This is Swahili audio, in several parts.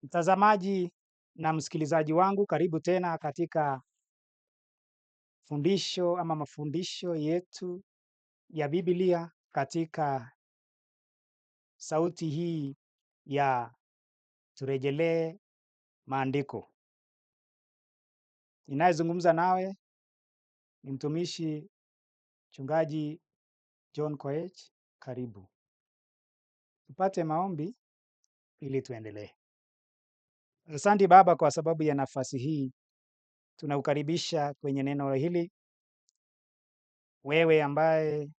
Mtazamaji na msikilizaji wangu, karibu tena katika fundisho ama mafundisho yetu ya Biblia katika sauti hii ya turejelee maandiko. Ninayezungumza nawe ni mtumishi mchungaji John Koech. Karibu tupate maombi ili tuendelee. Asante Baba kwa sababu ya nafasi hii, tunaukaribisha kwenye neno hili, wewe ambaye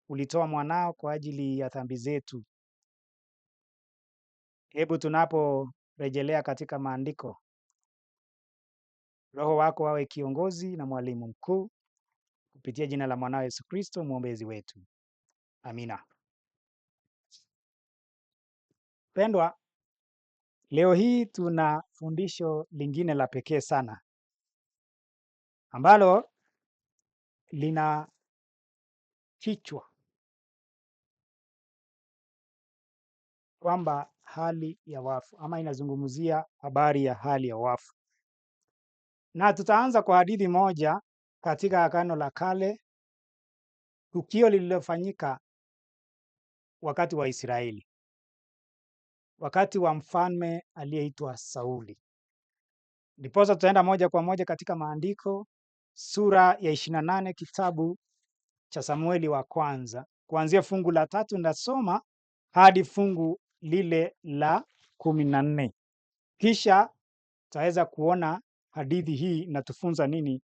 ulitoa mwanao kwa ajili ya dhambi zetu. Hebu tunaporejelea katika maandiko, Roho wako awe kiongozi na mwalimu mkuu, kupitia jina la mwanao Yesu Kristo mwombezi wetu. Amina. Pendwa, leo hii tuna fundisho lingine la pekee sana ambalo lina kichwa kwamba hali ya wafu, ama inazungumzia habari ya hali ya wafu. Na tutaanza kwa hadithi moja katika Agano la Kale, tukio lililofanyika wakati wa Israeli, wakati wa mfalme aliyeitwa Sauli. Ndiposa tutaenda moja kwa moja katika maandiko, sura ya 28 kitabu cha Samueli wa kwanza, kuanzia fungu la 3 ndasoma hadi fungu lile la 14. Kisha tutaweza kuona hadithi hii inatufunza nini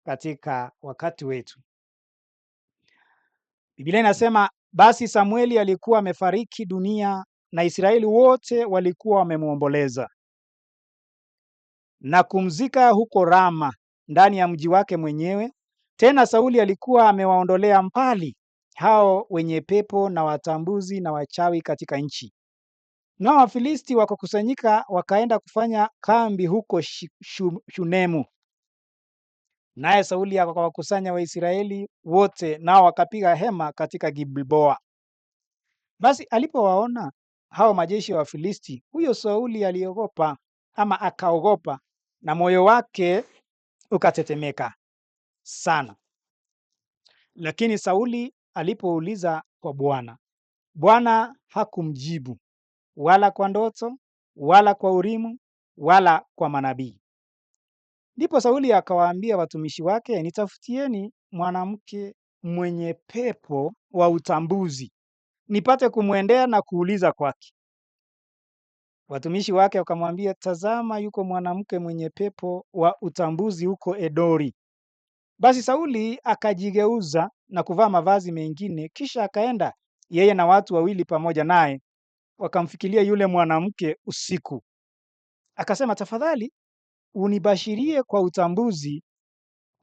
katika wakati wetu. Biblia inasema, basi Samueli alikuwa amefariki dunia na Israeli wote walikuwa wamemwomboleza na kumzika huko Rama ndani ya mji wake mwenyewe. Tena Sauli alikuwa amewaondolea mbali hao wenye pepo na watambuzi na wachawi katika nchi. Na Wafilisti wakakusanyika wakaenda kufanya kambi huko Shunemu. Naye Sauli akawakusanya Waisraeli wote, nao wakapiga hema katika Gilboa. Basi alipowaona hao majeshi ya Wafilisti, huyo Sauli aliogopa ama akaogopa, na moyo wake ukatetemeka sana. Lakini Sauli alipouliza kwa Bwana, Bwana hakumjibu, wala kwa ndoto, wala kwa Urimu, wala kwa manabii. Ndipo Sauli akawaambia watumishi wake, nitafutieni mwanamke mwenye pepo wa utambuzi, nipate kumwendea na kuuliza kwake. Watumishi wake wakamwambia, tazama, yuko mwanamke mwenye pepo wa utambuzi huko Edori. Basi Sauli akajigeuza na kuvaa mavazi mengine, kisha akaenda yeye na watu wawili pamoja naye, wakamfikiria yule mwanamke usiku. Akasema, tafadhali unibashirie kwa utambuzi,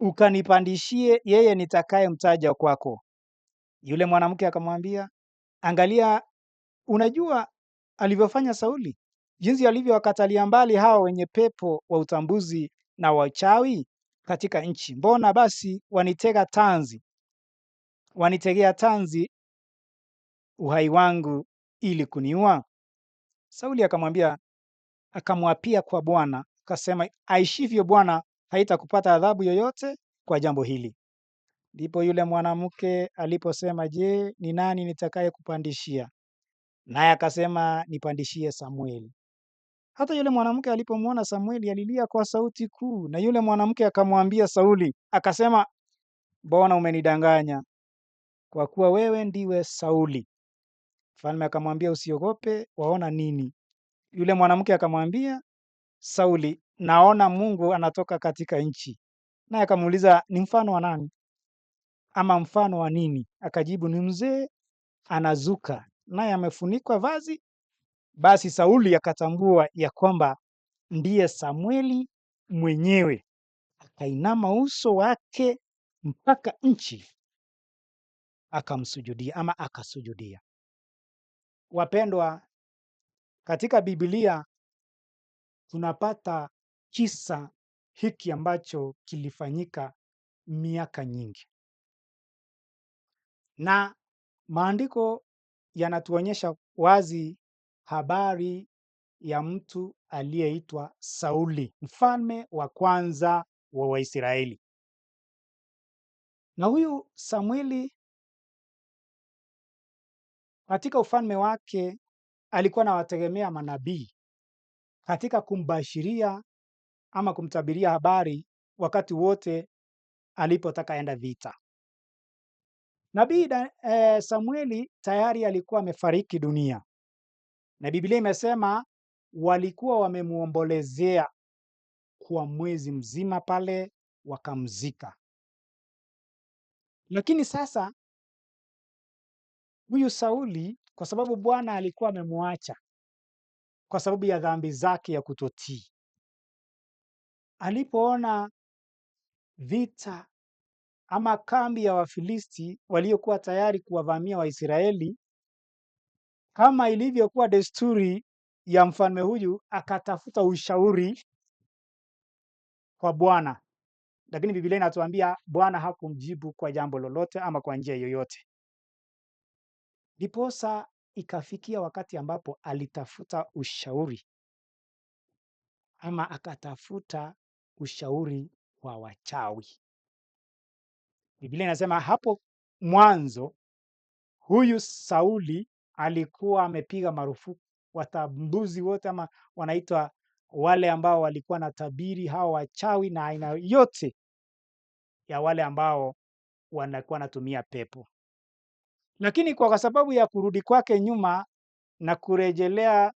ukanipandishie yeye nitakaye mtaja kwako. Yule mwanamke akamwambia, angalia, unajua alivyofanya Sauli, jinsi alivyowakatalia mbali hao wenye pepo wa utambuzi na wachawi katika nchi. Mbona basi wanitegea tanzi uhai wangu ili kuniua? Sauli akamwambia, akamwapia kwa Bwana, akasema, aishivyo Bwana, haitakupata adhabu yoyote kwa jambo hili. Ndipo yule mwanamke aliposema, je, ni nani nitakaye kupandishia? Naye akasema, nipandishie Samueli. Hata yule mwanamke alipomwona Samueli alilia kwa sauti kuu, na yule mwanamke akamwambia Sauli, akasema, mbona umenidanganya? Kwa kuwa wewe ndiwe Sauli. Mfalme akamwambia, usiogope, waona nini? Yule mwanamke akamwambia Sauli, naona Mungu anatoka katika nchi. Naye akamuuliza, ni mfano wa nani? Ama mfano wa nini? Akajibu, ni mzee anazuka, naye amefunikwa vazi. Basi Sauli akatambua ya kwamba ndiye Samueli mwenyewe, akainama uso wake mpaka nchi, akamsujudia ama akasujudia. Wapendwa, katika Biblia tunapata kisa hiki ambacho kilifanyika miaka nyingi, na maandiko yanatuonyesha wazi habari ya mtu aliyeitwa Sauli, mfalme wa kwanza wa Waisraeli. Na huyu Samueli katika ufalme wake alikuwa anawategemea manabii katika kumbashiria ama kumtabiria habari wakati wote alipotaka enda vita. Nabii Samueli tayari alikuwa amefariki dunia, na Biblia imesema walikuwa wamemuombolezea kwa mwezi mzima pale, wakamzika. Lakini sasa huyu Sauli, kwa sababu Bwana alikuwa amemwacha kwa sababu ya dhambi zake ya kutotii, alipoona vita ama kambi ya Wafilisti waliokuwa tayari kuwavamia Waisraeli, kama ilivyokuwa desturi ya mfalme huyu, akatafuta ushauri kwa Bwana. Lakini Biblia inatuambia Bwana hakumjibu kwa jambo lolote ama kwa njia yoyote. Ndiposa ikafikia wakati ambapo alitafuta ushauri ama akatafuta ushauri wa wachawi. Biblia inasema hapo mwanzo huyu Sauli alikuwa amepiga marufuku watambuzi wote, ama wanaitwa wale ambao walikuwa na tabiri, hao wachawi na aina yote ya wale ambao wanakuwa natumia pepo. Lakini kwa sababu ya kurudi kwake nyuma na kurejelea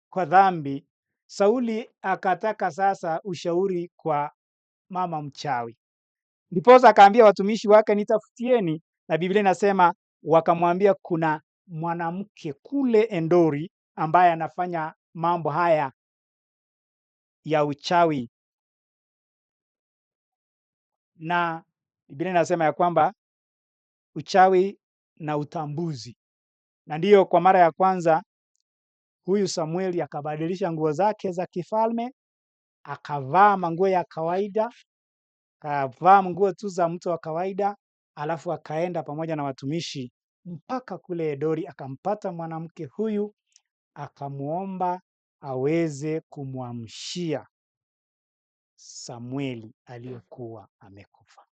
kwa dhambi, Sauli akataka sasa ushauri kwa mama mchawi. Ndiposa akaambia watumishi wake, nitafutieni, na Biblia inasema wakamwambia kuna mwanamke kule Endori ambaye anafanya mambo haya ya uchawi. Na Biblia inasema ya kwamba uchawi na utambuzi. Na ndiyo kwa mara ya kwanza huyu Samueli akabadilisha nguo zake za kifalme, akavaa manguo ya kawaida, akavaa nguo tu za mtu wa kawaida, alafu akaenda pamoja na watumishi mpaka kule Endori, akampata mwanamke huyu, akamuomba aweze kumwamshia Samueli aliyekuwa amekufa.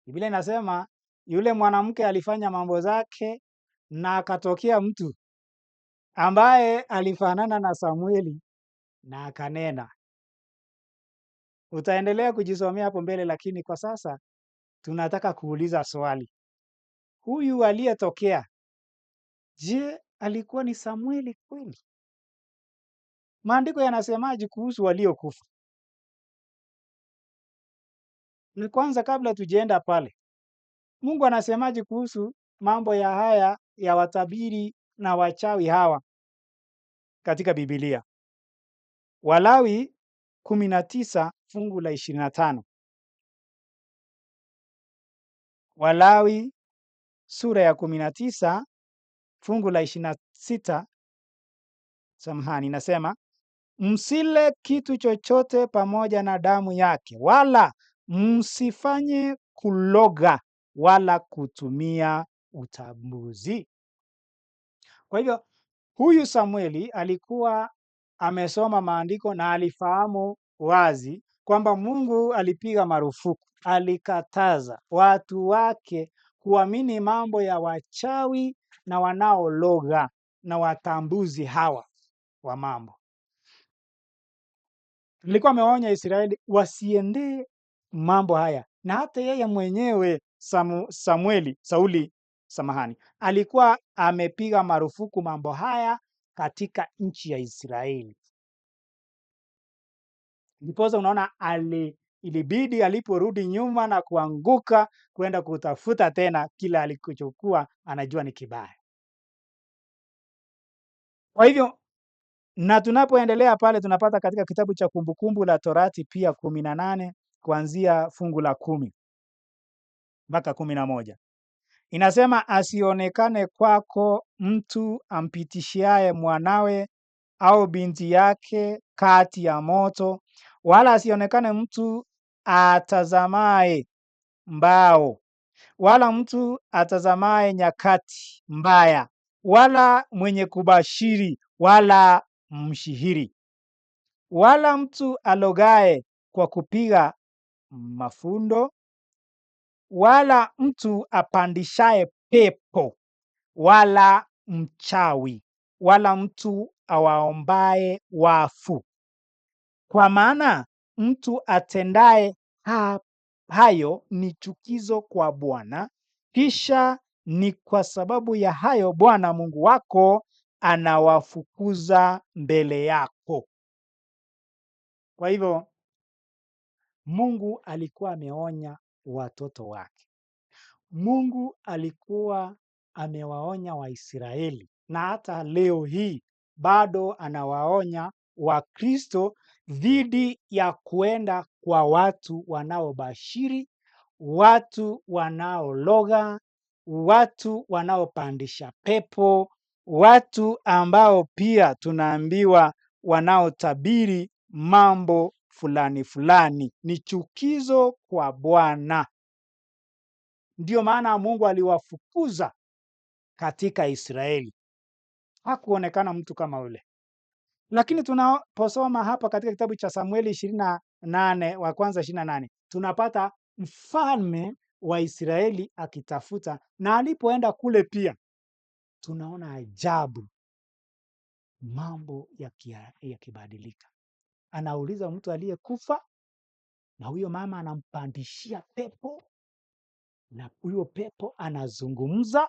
Biblia inasema yule mwanamke alifanya mambo zake na akatokea mtu ambaye alifanana na Samueli na akanena. Utaendelea kujisomea hapo mbele, lakini kwa sasa tunataka kuuliza swali. Huyu aliyetokea, je, alikuwa ni Samueli kweli? Maandiko yanasemaje kuhusu waliokufa? Ni kwanza, kabla tujaenda pale, Mungu anasemaje kuhusu mambo ya haya ya watabiri na wachawi hawa katika Biblia? Walawi 19 fungu la 25. Walawi sura ya 19 fungu la 26, samahani, nasema msile kitu chochote pamoja na damu yake, wala msifanye kuloga wala kutumia utambuzi. Kwa hivyo huyu Samueli alikuwa amesoma maandiko na alifahamu wazi kwamba Mungu alipiga marufuku, alikataza watu wake kuamini mambo ya wachawi na wanaologa na watambuzi hawa wa mambo. Alikuwa amewaonya Israeli wasiendee mambo haya, na hata yeye mwenyewe Sauli, samahani, alikuwa amepiga marufuku mambo haya katika nchi ya Israeli. Ndiposa unaona ilibidi aliporudi nyuma na kuanguka kwenda kutafuta tena kila alikochokuwa anajua ni kibaya. Kwa hivyo, na tunapoendelea pale tunapata katika kitabu cha Kumbukumbu la Torati pia 18 kuanzia fungu la 10 mpaka 11. Inasema, asionekane kwako mtu ampitishiaye mwanawe au binti yake kati ya moto, wala asionekane mtu atazamaye mbao, wala mtu atazamaye nyakati mbaya, wala mwenye kubashiri, wala mshihiri, wala mtu alogaye kwa kupiga mafundo, wala mtu apandishaye pepo, wala mchawi, wala mtu awaombaye wafu. Kwa maana mtu atendaye hayo ni chukizo kwa Bwana, kisha ni kwa sababu ya hayo Bwana Mungu wako anawafukuza mbele yako. Kwa hivyo Mungu alikuwa ameonya watoto wake. Mungu alikuwa amewaonya Waisraeli, na hata leo hii bado anawaonya Wakristo dhidi ya kuenda kwa watu wanaobashiri, watu wanaologa, watu wanaopandisha pepo, watu ambao pia tunaambiwa wanaotabiri mambo fulani fulani. Ni chukizo kwa Bwana. Ndio maana Mungu aliwafukuza katika Israeli. Hakuonekana mtu kama ule. Lakini tunaposoma hapa katika kitabu cha Samueli 28 wa kwanza 28, tunapata mfalme wa Israeli akitafuta, na alipoenda kule pia tunaona ajabu, mambo yakibadilika. Anauliza mtu aliyekufa, na huyo mama anampandishia pepo, na huyo pepo anazungumza,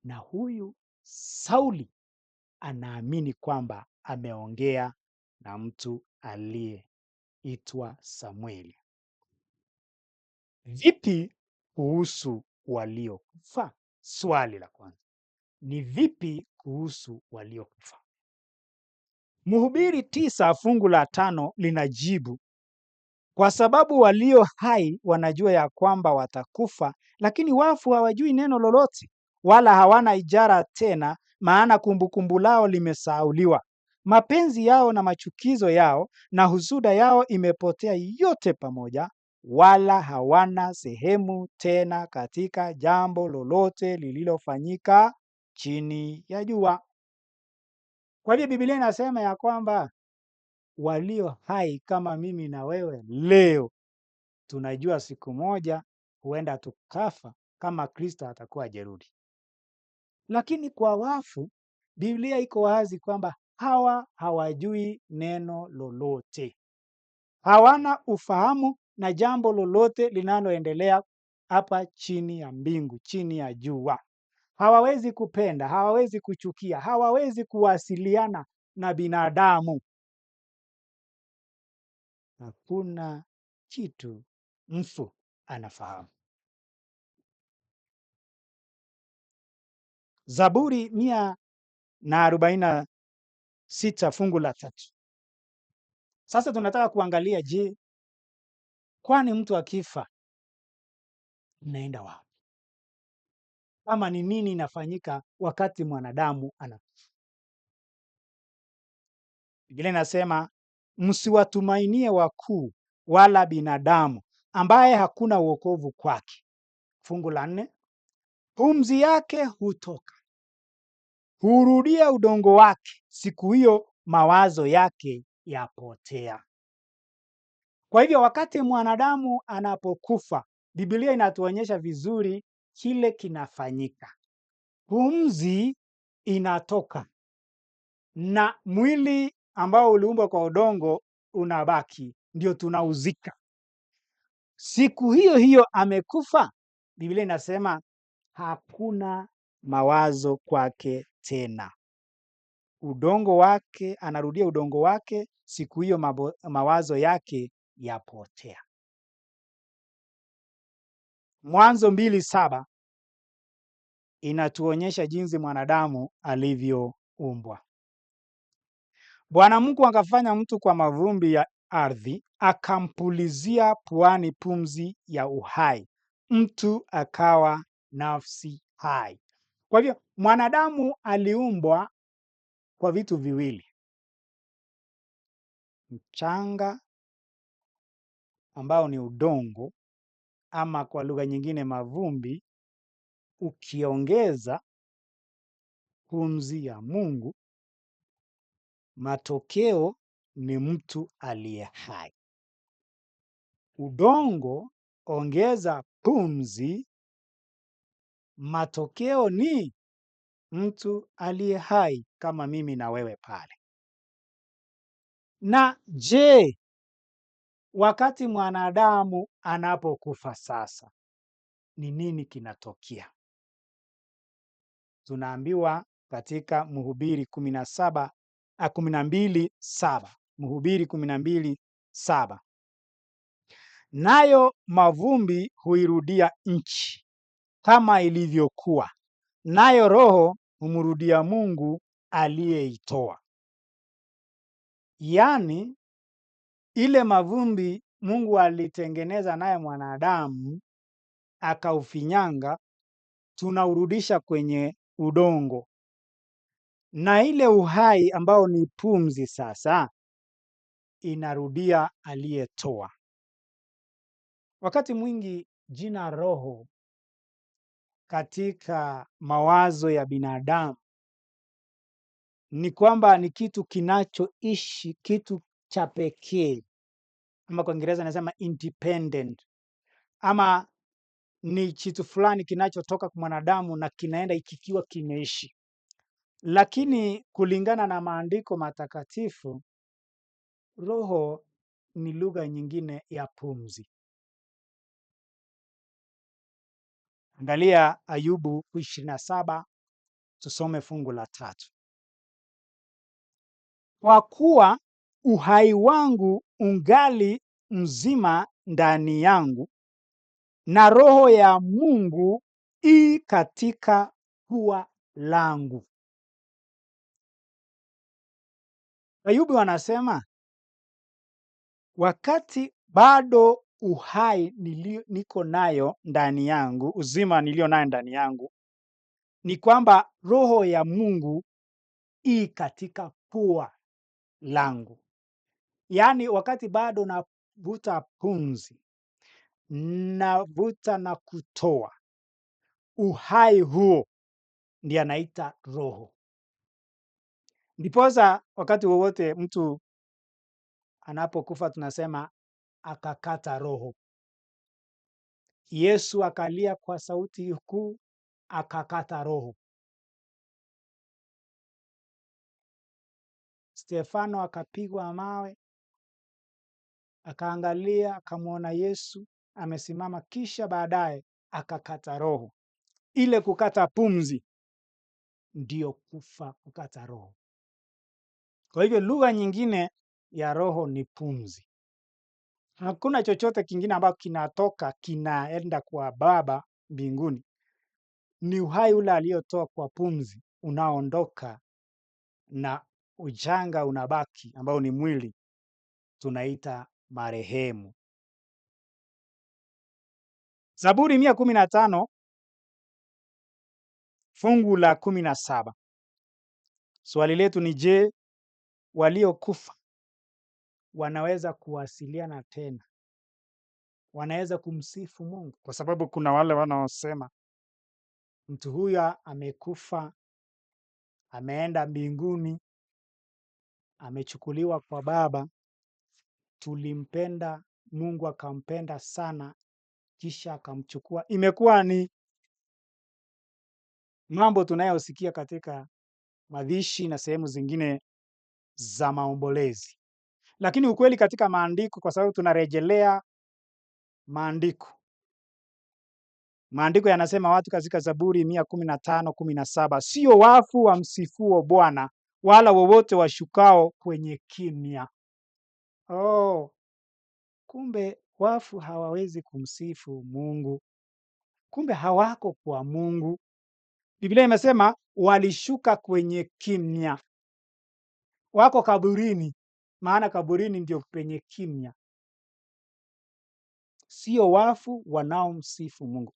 na huyu Sauli anaamini kwamba ameongea na mtu aliyeitwa Samueli. Vipi kuhusu waliokufa? Swali la kwanza ni vipi kuhusu waliokufa? Mhubiri 9 fungu la 5 linajibu, kwa sababu walio hai wanajua ya kwamba watakufa, lakini wafu hawajui neno lolote, wala hawana ijara tena, maana kumbukumbu lao limesahauliwa. Mapenzi yao na machukizo yao na husuda yao imepotea yote pamoja, wala hawana sehemu tena katika jambo lolote lililofanyika chini ya jua. Kwa hivyo Biblia inasema ya kwamba walio hai kama mimi na wewe leo tunajua siku moja huenda tukafa kama Kristo atakuwa hajarudi. Lakini kwa wafu Biblia iko wazi kwamba hawa hawajui neno lolote, hawana ufahamu na jambo lolote linaloendelea hapa chini ya mbingu, chini ya jua. Hawawezi kupenda, hawawezi kuchukia, hawawezi kuwasiliana na binadamu. Hakuna kitu mfu anafahamu. Zaburi 146 fungu la 3. Sasa tunataka kuangalia, je, kwani mtu akifa naenda wapi? Ama ni nini inafanyika wakati mwanadamu anakufa? Biblia inasema msiwatumainie wakuu wala binadamu, ambaye hakuna wokovu kwake. Fungu la 4, pumzi yake hutoka, hurudia udongo wake, siku hiyo mawazo yake yapotea. Kwa hivyo wakati mwanadamu anapokufa, Biblia inatuonyesha vizuri kile kinafanyika. Pumzi inatoka na mwili ambao uliumbwa kwa udongo unabaki, ndio tunauzika. Siku hiyo hiyo amekufa, Biblia inasema hakuna mawazo kwake tena. Udongo wake, anarudia udongo wake, siku hiyo mawazo yake yapotea. Mwanzo 2:7 inatuonyesha jinsi mwanadamu alivyoumbwa. Bwana Mungu akafanya mtu kwa mavumbi ya ardhi, akampulizia puani pumzi ya uhai, mtu akawa nafsi hai. Kwa hivyo mwanadamu aliumbwa kwa vitu viwili: mchanga ambao ni udongo, ama kwa lugha nyingine mavumbi, ukiongeza pumzi ya Mungu, matokeo ni mtu aliye hai. Udongo ongeza pumzi, matokeo ni mtu aliye hai kama mimi na wewe pale. Na je, wakati mwanadamu anapokufa sasa, ni nini kinatokea? Tunaambiwa katika Mhubiri 12:7, Mhubiri 12:7, nayo mavumbi huirudia nchi kama ilivyokuwa, nayo roho humrudia Mungu aliyeitoa. Yaani ile mavumbi Mungu alitengeneza naye mwanadamu akaufinyanga, tunaurudisha kwenye udongo, na ile uhai ambao ni pumzi sasa inarudia aliyetoa. Wakati mwingi jina roho katika mawazo ya binadamu ni kwamba ni kitu kinachoishi, kitu cha pekee, ama kwa Kiingereza nasema independent, ama ni kitu fulani kinachotoka kwa mwanadamu na kinaenda kikiwa kimeishi. Lakini kulingana na maandiko matakatifu, roho ni lugha nyingine ya pumzi. Angalia Ayubu 27, tusome fungu la 3. Kwa kuwa uhai wangu ungali mzima ndani yangu, na roho ya Mungu i katika pua langu. Ayubu anasema wakati bado uhai niko nayo ndani yangu, uzima nilio nayo ndani yangu, ni kwamba roho ya Mungu i katika pua langu. Yaani wakati bado navuta pumzi, navuta na kutoa, uhai huo ndiye anaita roho. Ndiposa wakati wowote mtu anapokufa tunasema akakata roho. Yesu akalia kwa sauti kuu, akakata roho. Stefano akapigwa mawe, akaangalia, akamwona Yesu amesimama, kisha baadaye akakata roho. Ile kukata pumzi ndio kufa, kukata roho. Kwa hivyo lugha nyingine ya roho ni pumzi. Hakuna chochote kingine ambacho kinatoka kinaenda kwa Baba mbinguni. Ni uhai ule aliotoa kwa pumzi unaondoka na ujanga unabaki ambao ni mwili, tunaita marehemu. Zaburi 115 fungu la 17. Swali letu ni je, waliokufa wanaweza kuwasiliana tena? Wanaweza kumsifu Mungu? Kwa sababu kuna wale wanaosema mtu huyu amekufa, ameenda mbinguni, amechukuliwa kwa Baba, tulimpenda, Mungu akampenda sana, kisha akamchukua. Imekuwa ni mambo tunayosikia katika mazishi na sehemu zingine za maombolezi. Lakini ukweli katika maandiko, kwa sababu tunarejelea maandiko. Maandiko yanasema watu katika Zaburi 115:17, sio wafu wamsifuo Bwana, wala wowote washukao kwenye kimya. Oh, kumbe wafu hawawezi kumsifu Mungu. Kumbe hawako kwa Mungu. Biblia imesema walishuka kwenye kimya. Wako kaburini, maana kaburini ndio penye kimya. Sio wafu wanaomsifu Mungu.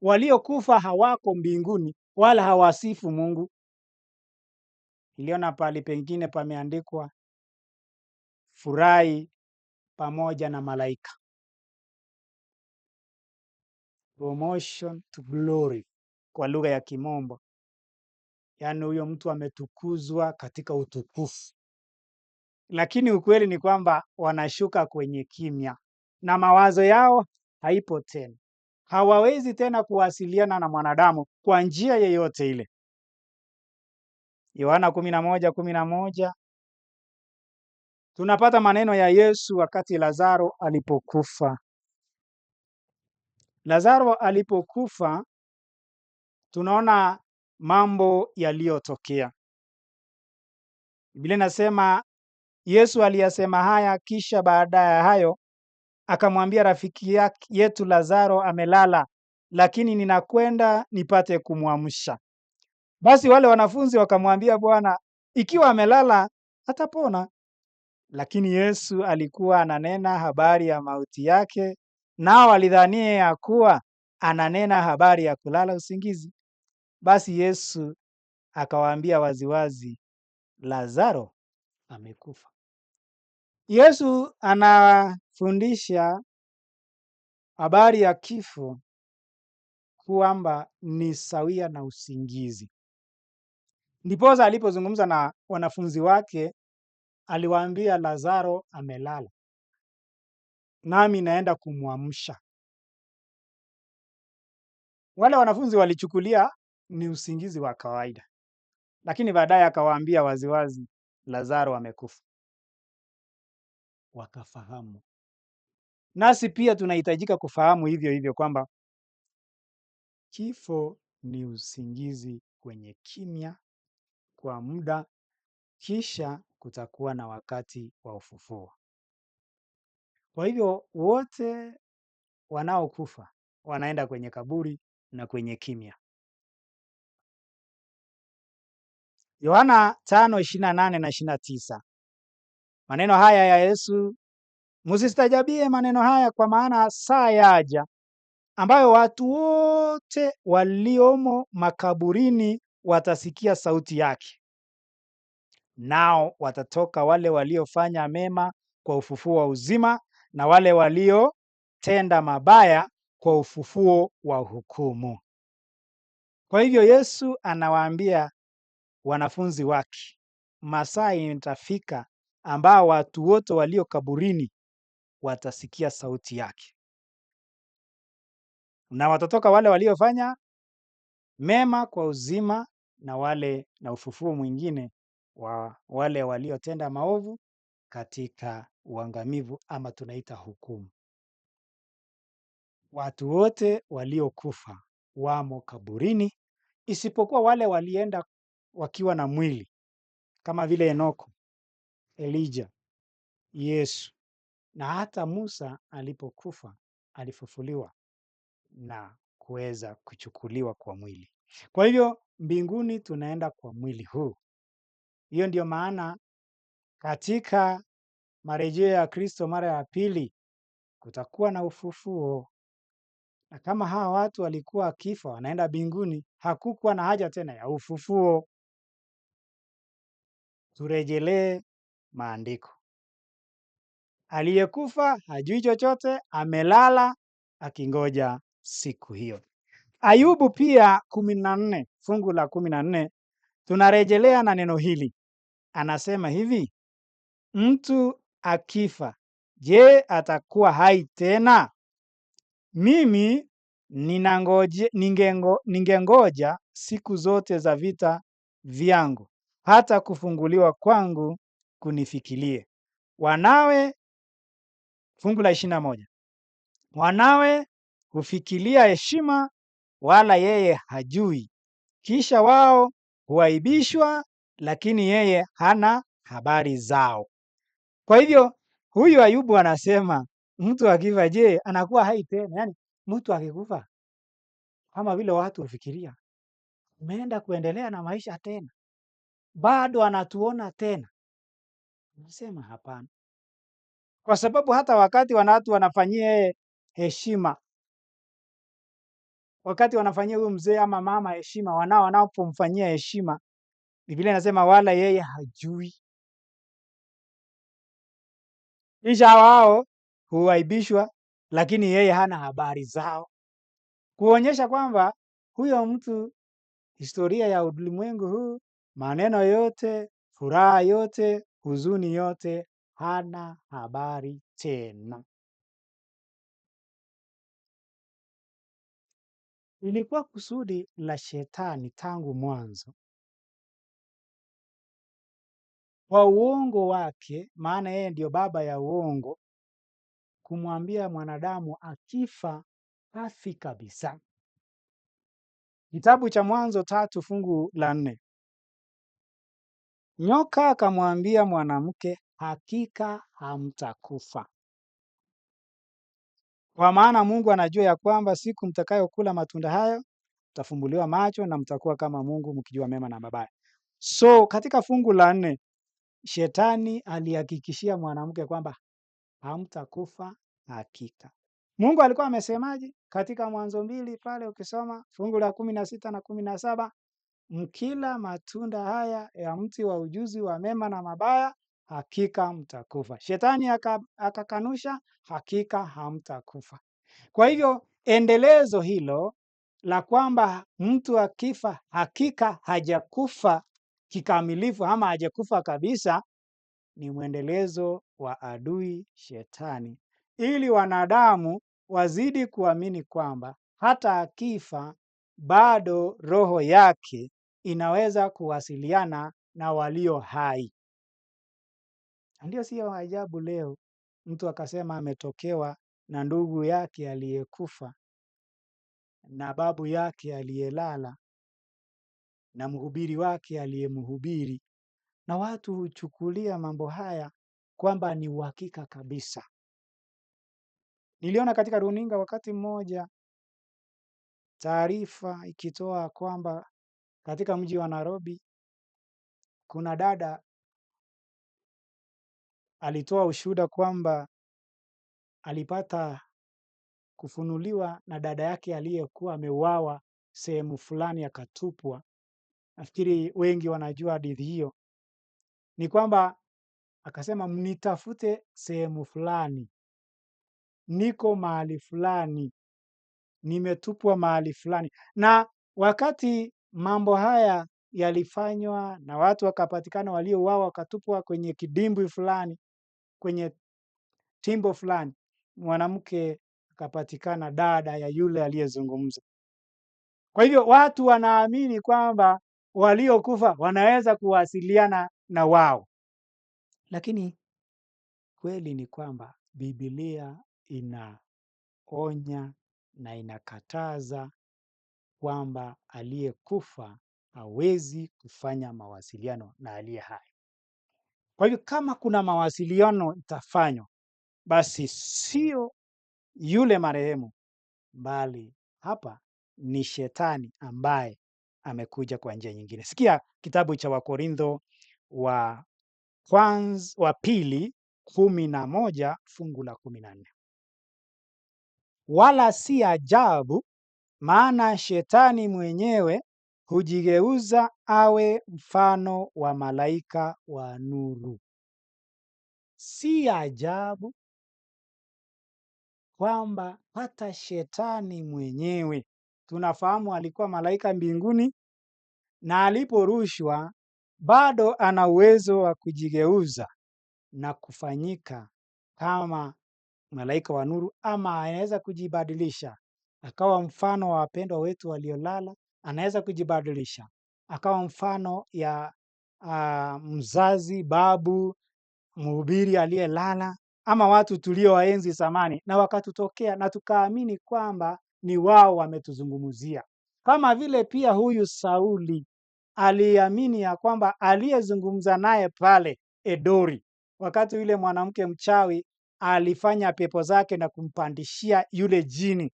Waliokufa hawako mbinguni wala hawasifu Mungu. Niliona pahali pengine pameandikwa furahi pamoja na malaika. Promotion to glory kwa lugha ya Kimombo. yaani huyo mtu ametukuzwa katika utukufu. Lakini ukweli ni kwamba wanashuka kwenye kimya na mawazo yao haipo tena. Hawawezi tena kuwasiliana na mwanadamu kwa njia yeyote ile. Yohana 11:11 tunapata maneno ya Yesu wakati Lazaro alipokufa. Lazaro alipokufa, tunaona mambo yaliyotokea. Biblia inasema Yesu aliyasema haya, kisha baada ya hayo akamwambia rafiki yetu Lazaro amelala, lakini ninakwenda nipate kumwamsha. Basi wale wanafunzi wakamwambia, Bwana, ikiwa amelala atapona. Lakini Yesu alikuwa ananena habari ya mauti yake, nao walidhania ya kuwa ananena habari ya kulala usingizi. Basi Yesu akawaambia waziwazi, Lazaro amekufa. Yesu anafundisha habari ya kifo kwamba ni sawia na usingizi. Ndiposa alipozungumza na wanafunzi wake aliwaambia Lazaro amelala, nami naenda kumwamsha. Wale wanafunzi walichukulia ni usingizi wa kawaida, lakini baadaye akawaambia waziwazi Lazaro amekufa. Wakafahamu. Nasi pia tunahitajika kufahamu hivyo hivyo kwamba kifo ni usingizi kwenye kimya kwa muda, kisha kutakuwa na wakati wa ufufuo. Kwa hivyo wote wanaokufa wanaenda kwenye kaburi na kwenye kimya. Yohana 5:28 na 29. Maneno haya ya Yesu, msistajabie maneno haya, kwa maana saa yaja ambayo watu wote waliomo makaburini watasikia sauti yake. Nao watatoka, wale waliofanya mema kwa ufufuo wa uzima, na wale waliotenda mabaya kwa ufufuo wa hukumu. Kwa hivyo Yesu anawaambia wanafunzi wake, masaa itafika ambao watu wote walio kaburini watasikia sauti yake. Na watatoka wale waliofanya mema kwa uzima, na ufufuo mwingine wa wale waliotenda maovu katika uangamivu, ama tunaita hukumu. Watu wote waliokufa wamo kaburini, isipokuwa wale walienda wakiwa na mwili, kama vile Enoko, Elijah, Yesu, na hata Musa alipokufa alifufuliwa na kuweza kuchukuliwa kwa mwili. Kwa hivyo mbinguni tunaenda kwa mwili huu. Hiyo ndio maana katika marejeo ya Kristo mara ya pili kutakuwa na ufufuo. Na kama hawa watu walikuwa kifa wanaenda mbinguni, hakukuwa na haja tena ya ufufuo. Turejelee maandiko. Aliyekufa hajui chochote, amelala akingoja siku hiyo. Ayubu pia 14, fungu la 14, tunarejelea na neno hili. Anasema hivi, mtu akifa, je, atakuwa hai tena? Mimi ningengoja siku zote za vita vyangu, hata kufunguliwa kwangu kunifikilie. Wanawe, fungu la 21, wanawe hufikilia heshima, wala yeye hajui. Kisha wao huaibishwa, lakini yeye hana habari zao. Kwa hivyo huyu Ayubu anasema mtu akifa, je, anakuwa hai tena? Yaani mtu akikufa, kama vile watu hufikiria, umeenda kuendelea na maisha tena, bado anatuona tena? Anasema hapana, kwa sababu hata wakati watu wanafanyia heshima, wakati wanafanyia huyu mzee ama mama heshima, wanapomfanyia heshima, Biblia inasema wala yeye hajui. Kisha wao huaibishwa, lakini yeye hana habari zao, kuonyesha kwamba huyo mtu historia ya ulimwengu huu, maneno yote, furaha yote, huzuni yote, hana habari tena. Ilikuwa kusudi la Shetani tangu mwanzo kwa uongo wake, maana yeye ndio baba ya uongo, kumwambia mwanadamu akifa hafi kabisa. Kitabu cha Mwanzo 3 fungu la 4. Nyoka akamwambia mwanamke, hakika hamtakufa. Kwa maana Mungu anajua ya kwamba siku mtakayokula matunda hayo mtafumbuliwa macho na mtakuwa kama Mungu mkijua mema na mabaya. So katika fungu la 4 Shetani alihakikishia mwanamke kwamba hamtakufa hakika. Mungu alikuwa amesemaje? Katika Mwanzo 2 pale ukisoma fungu la 16 na 17, mkila matunda haya ya mti wa ujuzi wa mema na mabaya hakika mtakufa. Shetani akakanusha, hakika hamtakufa. Kwa hivyo endelezo hilo la kwamba mtu akifa hakika hajakufa kikamilifu ama hajakufa kabisa ni mwendelezo wa adui Shetani, ili wanadamu wazidi kuamini kwamba hata akifa bado roho yake inaweza kuwasiliana na walio hai. Ndio sio ajabu leo mtu akasema ametokewa na ndugu yake aliyekufa na babu yake aliyelala na mhubiri wake aliyemhubiri, na watu huchukulia mambo haya kwamba ni uhakika kabisa. Niliona katika runinga wakati mmoja taarifa ikitoa kwamba katika mji wa Nairobi kuna dada alitoa ushuhuda kwamba alipata kufunuliwa na dada yake aliyekuwa ameuawa sehemu fulani akatupwa. Nafikiri wengi wanajua hadithi hiyo. Ni kwamba akasema, mnitafute sehemu fulani, niko mahali fulani, nimetupwa mahali fulani. Na wakati mambo haya yalifanywa na watu wakapatikana waliouawa wakatupwa kwenye kidimbwi fulani, kwenye timbo fulani, mwanamke akapatikana, dada ya yule aliyezungumza. Kwa hivyo watu wanaamini kwamba waliokufa wanaweza kuwasiliana na wao, lakini kweli ni kwamba Biblia inaonya na inakataza kwamba aliyekufa hawezi kufanya mawasiliano na aliye hai. Kwa hivyo kama kuna mawasiliano itafanywa, basi sio yule marehemu, bali hapa ni Shetani ambaye amekuja kwa njia nyingine. Sikia kitabu cha Wakorintho wa pili 11 fungu la 14. Wala si ajabu, maana Shetani mwenyewe hujigeuza awe mfano wa malaika wa nuru. Si ajabu kwamba hata Shetani mwenyewe tunafahamu alikuwa malaika mbinguni, na aliporushwa bado ana uwezo wa kujigeuza na kufanyika kama malaika wa nuru, ama anaweza kujibadilisha akawa mfano wa wapendwa wetu waliolala. Anaweza kujibadilisha akawa mfano ya mzazi, babu, mhubiri aliyelala, ama watu tuliowaenzi zamani na wakatutokea na tukaamini kwamba ni wao wametuzungumzia. Kama vile pia huyu Sauli aliamini ya kwamba aliyezungumza naye pale Edori, wakati yule mwanamke mchawi alifanya pepo zake na kumpandishia yule jini,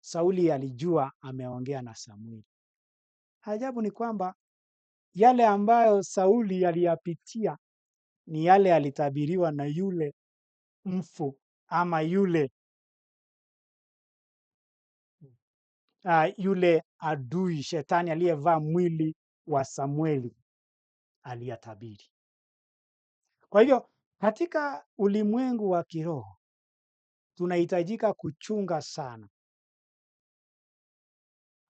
Sauli alijua ameongea na Samueli. Ajabu ni kwamba yale ambayo Sauli aliyapitia ni yale alitabiriwa na yule mfu ama yule adui Shetani aliyevaa mwili wa Samueli aliyatabiri. Kwa hivyo katika ulimwengu wa kiroho tunahitajika kuchunga sana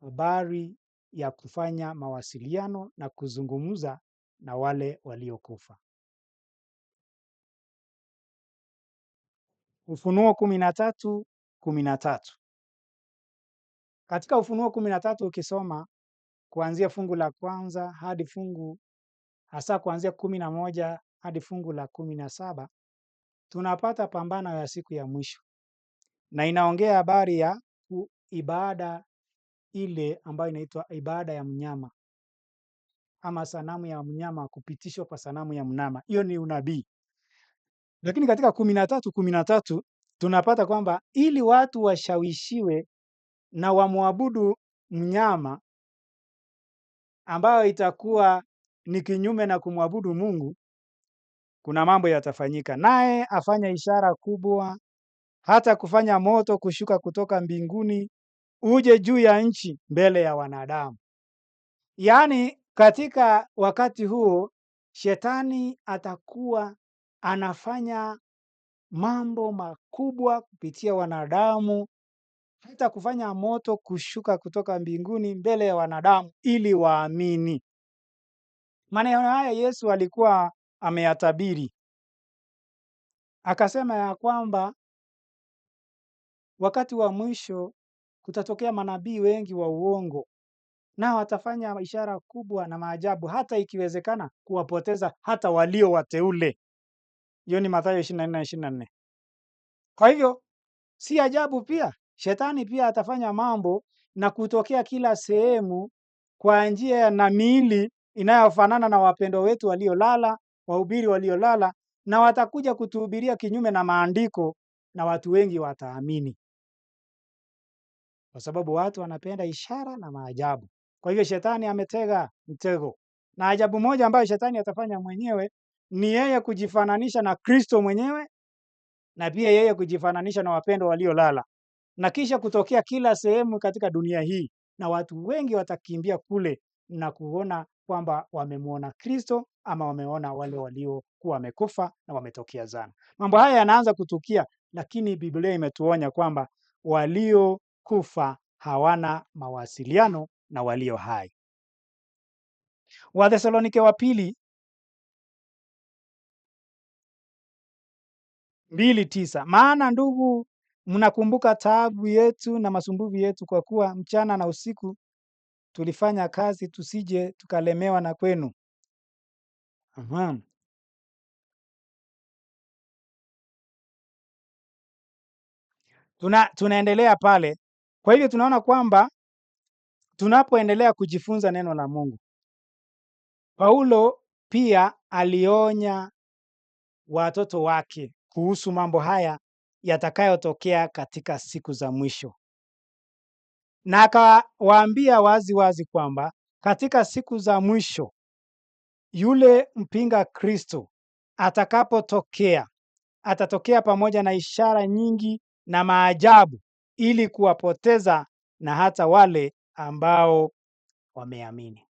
habari ya kufanya mawasiliano na kuzungumza na wale waliokufa. Ufunuo 13:13. Katika Ufunuo 13 ukisoma kuanzia fungu la kwanza hadi hasa kuanzia 11 hadi fungu la 17, tunapata pambano ya siku ya mwisho, na inaongea habari ya ibada ile ambayo inaitwa ibada ya mnyama ama sanamu ya mnyama, kupitishwa kwa sanamu ya mnyama. Hiyo ni unabii. Lakini katika 13:13 tunapata kwamba ili watu washawishiwe na wamwabudu mnyama, ambayo itakuwa ni kinyume na kumwabudu Mungu, kuna mambo yatafanyika. Naye afanya ishara kubwa, hata kufanya moto kushuka kutoka mbinguni uje juu ya nchi mbele ya wanadamu. Yaani katika wakati huo shetani atakuwa anafanya mambo makubwa kupitia wanadamu, hata kufanya moto kushuka kutoka mbinguni mbele ya wanadamu ili waamini. Maneno haya Yesu alikuwa ameyatabiri. Akasema ya kwamba wakati wa mwisho kutatokea manabii wengi wa uongo, nao watafanya ishara kubwa na maajabu, hata ikiwezekana kuwapoteza hata walio wateule. Hiyo ni Mathayo 24:24. Kwa hivyo si ajabu pia shetani pia atafanya mambo na kutokea kila sehemu kwa njia na miili inayofanana na wapendwa wetu waliolala, wahubiri waliolala, na watakuja kutuhubiria kinyume na maandiko, na watu wengi wataamini, kwa sababu watu wanapenda ishara na maajabu. Kwa hivyo shetani ametega mtego, na ajabu moja ambayo shetani atafanya mwenyewe ni yeye kujifananisha na Kristo mwenyewe, na pia yeye kujifananisha na wapendwa waliolala, na kisha kutokea kila sehemu katika dunia hii, na watu wengi watakimbia kule na kuona kwamba wamemwona Kristo ama wameona wale waliokuwa wamekufa na wametokea zana. Mambo haya yanaanza kutukia, lakini Biblia imetuonya kwamba waliokufa hawana mawasiliano na walio hai. Wathesalonike wa pili 2:9. Maana ndugu, mnakumbuka taabu yetu na masumbufu yetu, kwa kuwa mchana na usiku tulifanya kazi tusije tukalemewa na kwenu. Tunaendelea pale. Kwa hivyo tunaona kwamba tunapoendelea kujifunza neno la Mungu, Paulo pia alionya watoto wake kuhusu mambo haya yatakayotokea katika siku za mwisho, na akawaambia wazi wazi kwamba katika siku za mwisho yule mpinga Kristo atakapotokea, atatokea pamoja na ishara nyingi na maajabu ili kuwapoteza na hata wale ambao wameamini.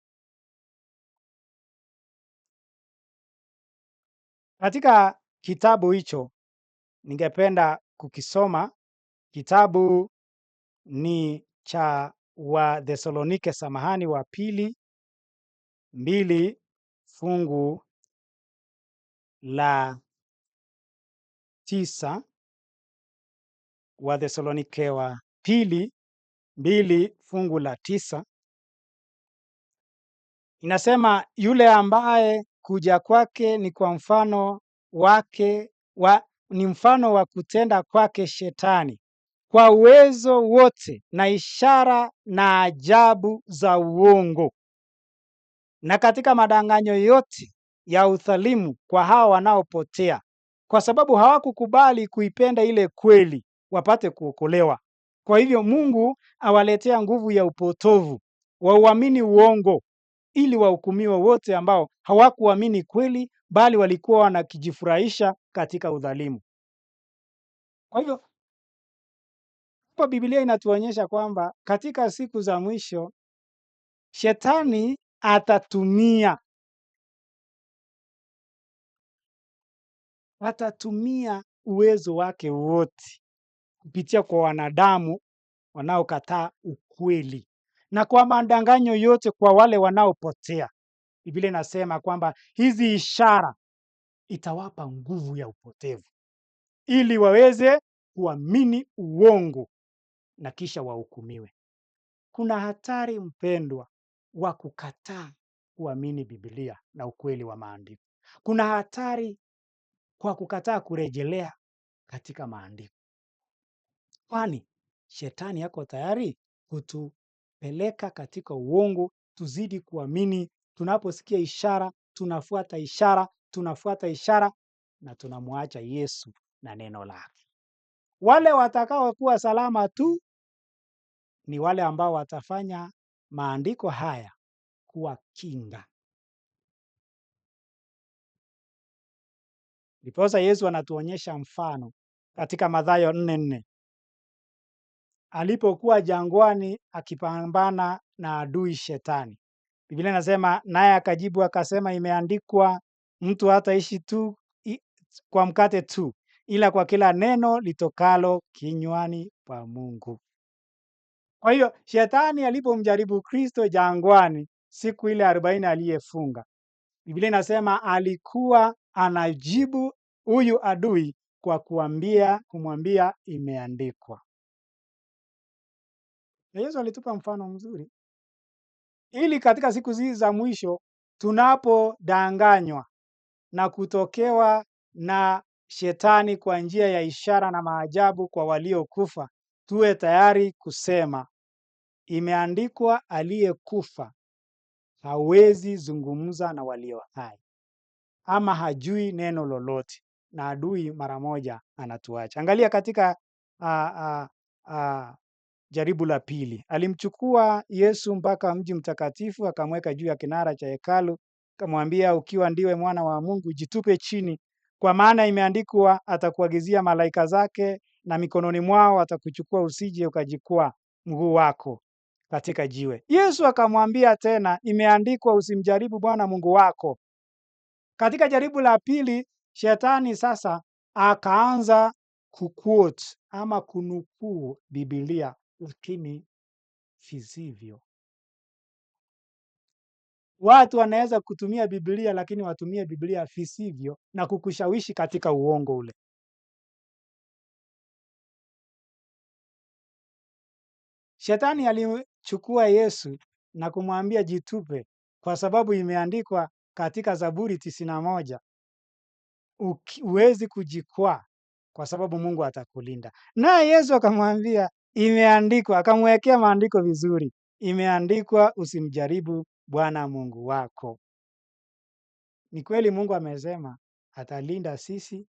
Katika kitabu hicho ningependa kukisoma. Kitabu ni cha Wathesalonike wa pili 2 fungu la 9. Wathesalonike wa pili 2 fungu la 9 inasema, yule ambaye kuja kwake ni kwa mfano wake ni mfano wa kutenda kwake Shetani kwa uwezo wote na ishara na ajabu za uongo, na katika madanganyo yote ya udhalimu kwa hao wanaopotea, kwa sababu hawakukubali kuipenda ile kweli wapate kuokolewa. Kwa hivyo Mungu awaletea nguvu ya upotovu wauamini uongo, ili wahukumiwe wote ambao hawakuamini kweli, bali walikuwa wanakijifurahisha katika udhalimu. Kwa hivyo hapa Biblia inatuonyesha kwamba katika siku za mwisho Shetani atatumia uwezo wake wote kupitia kwa wanadamu wanaokataa ukweli, na kwa madanganyo yote kwa wale wanaopotea. Biblia inasema kwamba hizi ishara itawapa nguvu ya upotevu ili waweze kuamini uongo na kisha wahukumiwe. Kuna hatari mpendwa wa kukataa kuamini Biblia na ukweli wa maandiko. Kuna hatari kwa kukataa kurejelea katika maandiko. Kwani shetani yako tayari kutupeleka katika uongo, tuzidi kuamini, tunaposikia ishara, tunafuata ishara na tunamwacha Yesu na neno lake. Wale watakaokuwa salama tu ni wale ambao watafanya maandiko haya kuwa kinga. Ndiposa Yesu anatuonyesha mfano katika Mathayo 4:4. Alipokuwa jangwani akipambana na adui Shetani. Biblia inasema naye akajibu akasema, imeandikwa, mtu hataishi tu kwa mkate tu, ila kwa kila neno litokalo kinywani pa Mungu. Kwa hiyo Shetani alipomjaribu Kristo jangwani siku ile 40 aliyefunga, Biblia inasema alikuwa anajibu huyu adui kwa kumwambia imeandikwa. Na Yesu alitupa mfano mzuri ili katika siku hizi za mwisho tunapodanganywa na kutokewa na Shetani kwa njia ya ishara na maajabu kwa waliokufa, tuwe tayari kusema imeandikwa, aliyekufa hawezi zungumza na walio hai, ama hajui neno lolote, na adui mara moja anatuacha. Angalia katika jaribu la pili. Alimchukua Yesu mpaka mji mtakatifu, akamweka juu ya kinara cha hekalu, akamwambia, ukiwa ndiwe mwana wa Mungu, jitupe chini, kwa maana imeandikwa, atakuagizia malaika zake, na mikononi mwao atakuchukua, usije ukajikwaa mguu wako katika jiwe. Yesu akamwambia tena, imeandikwa, usimjaribu Bwana Mungu wako. Katika jaribu la pili, Shetani sasa akaanza kuquote ama kunukuu Biblia, lakini visivyo. Watu wanaweza kutumia Biblia lakini watumie Biblia visivyo na kukushawishi katika uongo ule. Shetani alichukua Yesu na kumwambia jitupe, kwa sababu imeandikwa katika Zaburi 91, huwezi kujikwaa kwa sababu Mungu atakulinda. Naye Yesu akamwambia imeandikwa, akamwekea maandiko vizuri, imeandikwa, usimjaribu Bwana Mungu wako. Ni kweli Mungu amesema atalinda sisi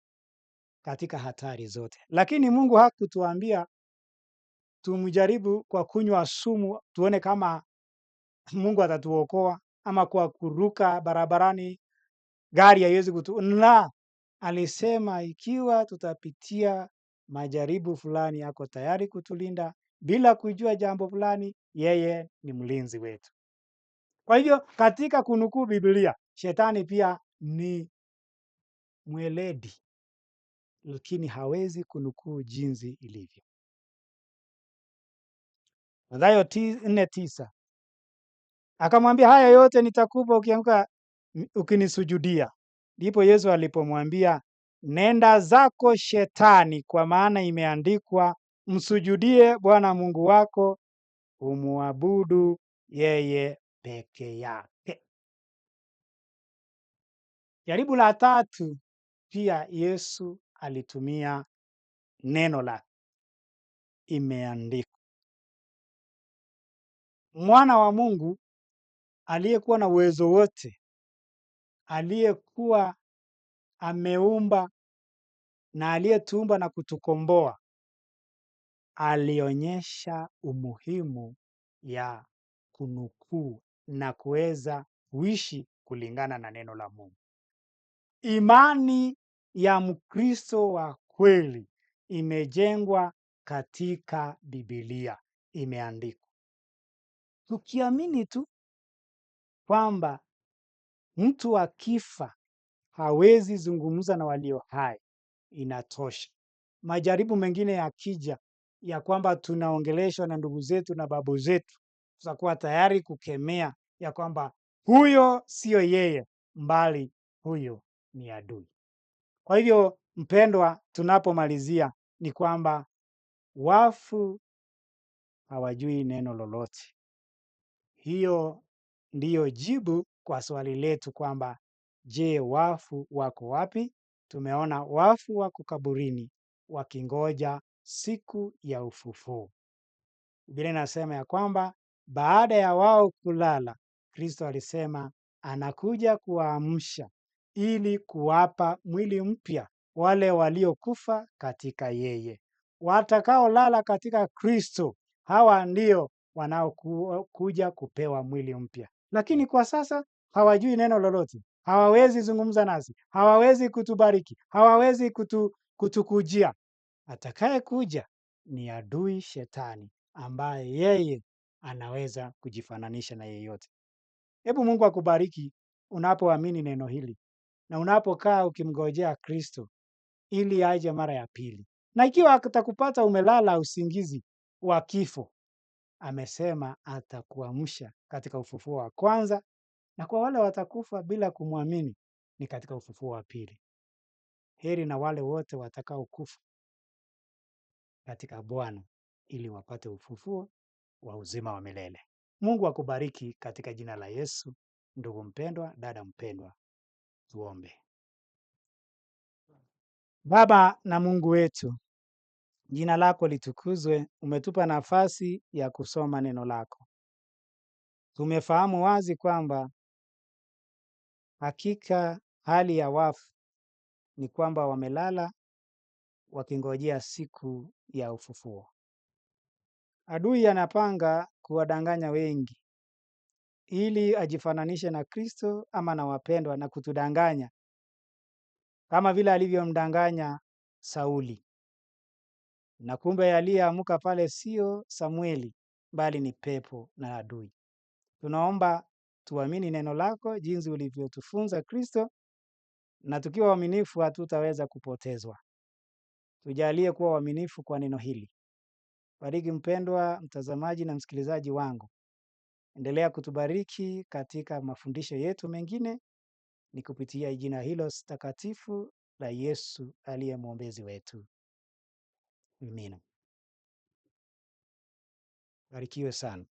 katika hatari zote, lakini Mungu hakutuambia tumjaribu kwa kunywa sumu tuone kama Mungu atatuokoa, ama kwa kuruka barabarani gari haiwezi la. Alisema ikiwa tutapitia majaribu fulani, ako tayari kutulinda bila kujua jambo fulani, yeye ni mlinzi wetu. Kwa hivyo katika kunukuu Biblia, Shetani pia ni mweledi, lakini hawezi kunukuu jinsi ilivyo. Mathayo 4:9. Akamwambia, haya yote nitakupa ukianguka ukinisujudia. Ndipo Yesu alipomwambia, nenda zako Shetani, kwa maana imeandikwa, msujudie Bwana Mungu wako, umuabudu yeye peke yake. Jaribu la tatu pia Yesu alitumia neno la imeandikwa. Mwana wa Mungu aliyekuwa na uwezo wote, aliyekuwa ameumba na aliyetuumba na kutukomboa, alionyesha umuhimu ya kunukuu na kuweza kuishi kulingana na neno la Mungu. Imani ya Mkristo wa kweli imejengwa katika Biblia, imeandikwa. Tukiamini tu kwamba mtu akifa hawezi zungumza na walio hai, inatosha. Majaribu mengine yakija ya kwamba tunaongeleshwa na ndugu zetu na babu zetu, tutakuwa tayari kukemea ya kwamba huyo sio yeye, mbali huyo ni adui. Kwa hivyo, mpendwa, tunapomalizia ni kwamba wafu hawajui neno lolote. Hiyo ndiyo jibu kwa swali letu kwamba je, wafu wako wapi? Tumeona wafu wako kaburini wakingoja siku ya ufufuo. Biblia inasema ya kwamba baada ya wao kulala, Kristo alisema anakuja kuwaamsha ili kuwapa mwili mpya wale waliokufa katika yeye. Watakaolala katika Kristo, hawa ndio wanaokuja kupewa mwili mpya. Lakini kwa sasa hawajui neno lolote, hawawezi zungumza nasi, hawawezi kutubariki, hawawezi kutukujia. Atakaye kuja ni adui Shetani, ambaye yeye anaweza kujifananisha na yeyote. Hebu Mungu akubariki unapoamini neno hili na unapokaa ukimngojea Kristo ili aje mara ya pili. Na ikiwa atakupata umelala usingizi wa kifo, amesema atakuamsha katika ufufuo wa kwanza, na kwa wale watakufa bila kumwamini ni katika ufufuo wa pili. Heri na wale wote watakaokufa katika Bwana ili wapate ufufuo wa uzima wa milele. Mungu akubariki katika jina la Yesu. Ndugu mpendwa, dada mpendwa, tuombe. Baba na Mungu wetu, jina lako litukuzwe. Umetupa nafasi ya kusoma neno lako. Tumefahamu wazi kwamba hakika hali ya wafu ni kwamba wamelala wakingojea siku ya ufufuo. Adui anapanga kuwadanganya wengi ili ajifananishe na Kristo ama na wapendwa na kutudanganya kama vile alivyomdanganya Sauli. Na kumbe aliyeamka pale sio Samueli, bali ni pepo na adui. Tunaomba tuamini neno lako jinsi ulivyotufunza Kristo, na tukiwa waaminifu hatutaweza kupotezwa. Tujalie kuwa waaminifu kwa neno hili. Bariki mpendwa mtazamaji na msikilizaji wangu. Endelea kutubariki katika mafundisho yetu mengine, ni kupitia jina hilo takatifu la Yesu aliye mwombezi wetu. Amina. Barikiwe sana.